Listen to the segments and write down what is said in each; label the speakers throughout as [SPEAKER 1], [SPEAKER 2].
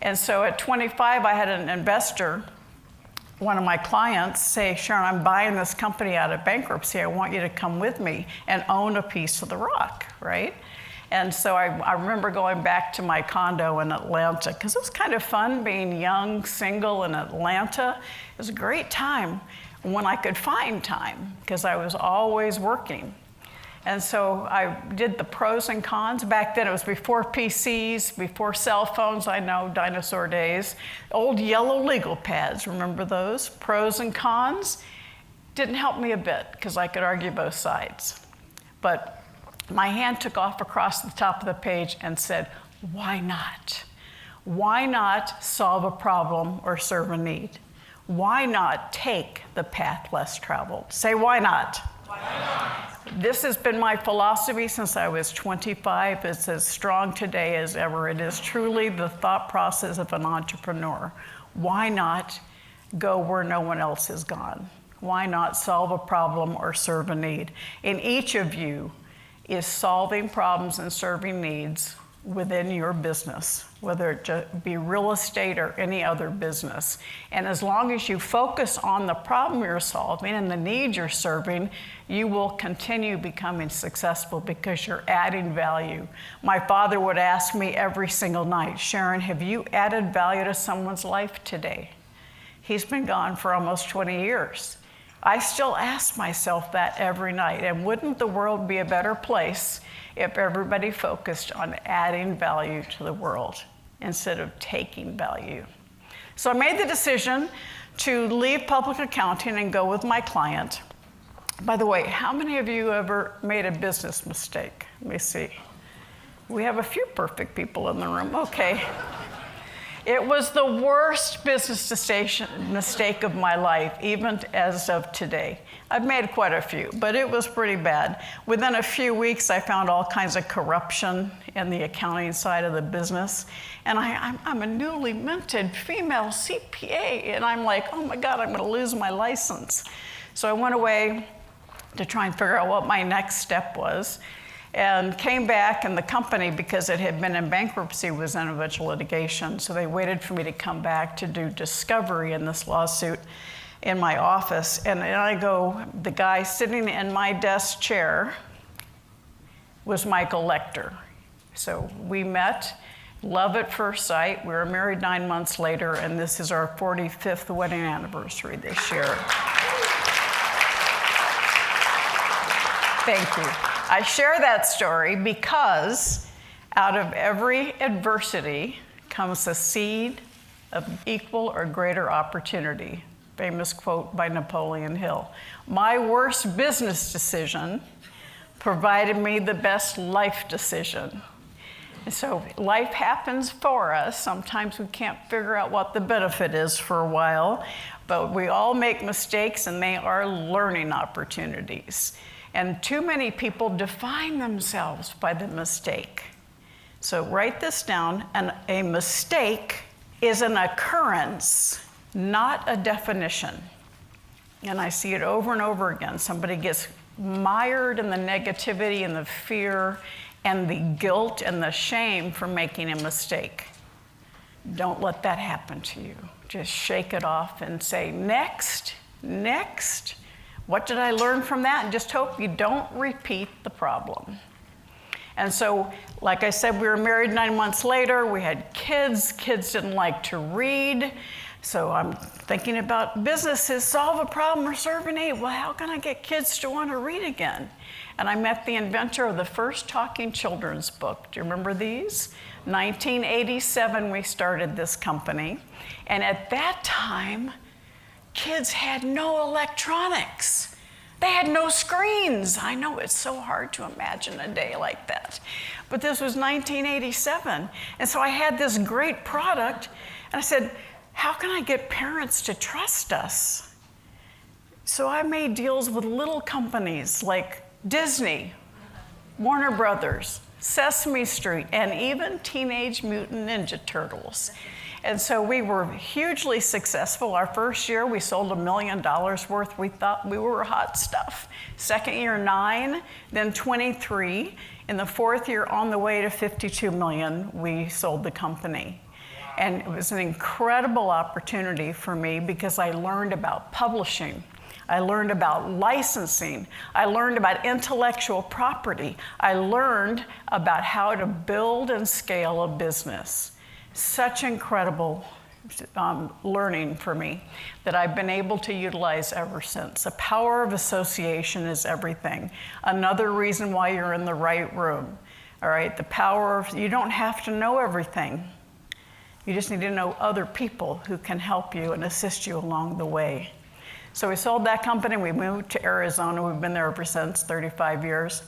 [SPEAKER 1] And so at 25, I had an investor, one of my clients, say, Sharon, I'm buying this company out of bankruptcy. I want you to come with me and own a piece of the rock, right? And so I remember going back to my condo in Atlanta, because it was kind of fun being young, single in Atlanta. It was a great time when I could find time, because I was always working. And so I did the pros and cons. Back then, it was before PCs, before cell phones, I know, dinosaur days. Old yellow legal pads, remember those? Pros and cons. Didn't help me a bit, because I could argue both sides. But my hand took off across the top of the page and said, why not? Why not solve a problem or serve a need? Why not take the path less traveled? Say, why not? Why not? This has been my philosophy since I was 25. It's as strong today as ever. It is truly the thought process of an entrepreneur. Why not go where no one else has gone? Why not solve a problem or serve a need? And each of you is solving problems and serving needs within your business, whether it be real estate or any other business. And as long as you focus on the problem you're solving and the need you're serving, you will continue becoming successful because you're adding value. My father would ask me every single night, Sharon, have you added value to someone's life today? He's been gone for almost 20 years. I still ask myself that every night. And wouldn't the world be a better place if everybody focused on adding value to the world instead of taking value? So I made the decision to leave public accounting and go with my client. By the way, how many of you ever made a business mistake? Let me see. We have a few perfect people in the room. Okay. It was the worst business mistake of my life, even as of today. I've made quite a few, but it was pretty bad. Within a few weeks, I found all kinds of corruption in the accounting side of the business. And I'm a newly minted female CPA, and I'm like, oh my God, I'm going to lose my license. So I went away to try and figure out what my next step was, and came back, and the company, because it had been in bankruptcy, was in eventual litigation. So they waited for me to come back to do discovery in this lawsuit in my office. And I go, the guy sitting in my desk chair was Michael Lechter. So we met, love at first sight. We were married 9 months later, and this is our 45th wedding anniversary this year. Thank you. I share that story because out of every adversity comes a seed of equal or greater opportunity. Famous quote by Napoleon Hill. My worst business decision provided me the best life decision. And so life happens for us. Sometimes we can't figure out what the benefit is for a while, but we all make mistakes, and they are learning opportunities. And too many people define themselves by the mistake. So write this down, and a mistake is an occurrence, not a definition. And I see it over and over again. Somebody gets mired in the negativity and the fear and the guilt and the shame for making a mistake. Don't let that happen to you. Just shake it off and say, next, next. What did I learn from that? And just hope you don't repeat the problem. And so, like I said, we were married 9 months later. We had kids. Kids didn't like to read. So I'm thinking about businesses, solve a problem or serve a need. Well, how can I get kids to want to read again? And I met the inventor of the first talking children's book. Do you remember these? 1987, we started this company. And at that time, kids had no electronics. They had no screens. I know it's so hard to imagine a day like that. But this was 1987. And so I had this great product, and I said, how can I get parents to trust us? So I made deals with little companies like Disney, Warner Brothers, Sesame Street, and even Teenage Mutant Ninja Turtles. And so we were hugely successful. Our first year, we sold $1 million worth. We thought we were hot stuff. Second year, 9, then 23. In the fourth year, on the way to 52 million, we sold the company. And it was an incredible opportunity for me because I learned about publishing. I learned about licensing. I learned about intellectual property. I learned about how to build and scale a business. Such incredible learning for me that I've been able to utilize ever since. The power of association is everything. Another reason why you're in the right room. All right, the power of, you don't have to know everything. You just need to know other people who can help you and assist you along the way. So we sold that company, we moved to Arizona. We've been there ever since, 35 years.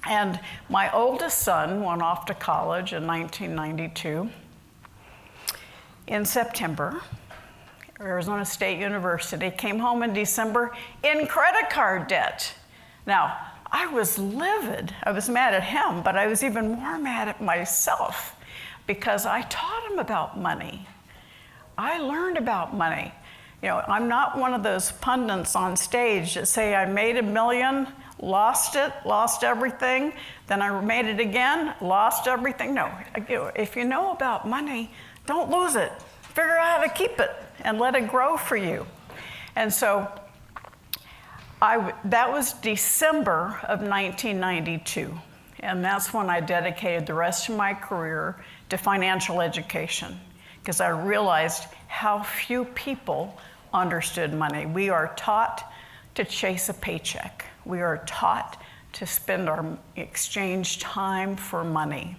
[SPEAKER 1] And my oldest son went off to college in 1992. In September, Arizona State University, came home in December in credit card debt. Now, I was livid. I was mad at him, but I was even more mad at myself because I taught him about money. I learned about money. You know, I'm not one of those pundits on stage that say I made $1 million, lost it, lost everything, then I made it again, lost everything. No, if you know about money, don't lose it. Figure out how to keep it and let it grow for you. And so that was December of 1992. And that's when I dedicated the rest of my career to financial education, because I realized how few people understood money. We are taught to chase a paycheck. We are taught to spend our exchange time for money.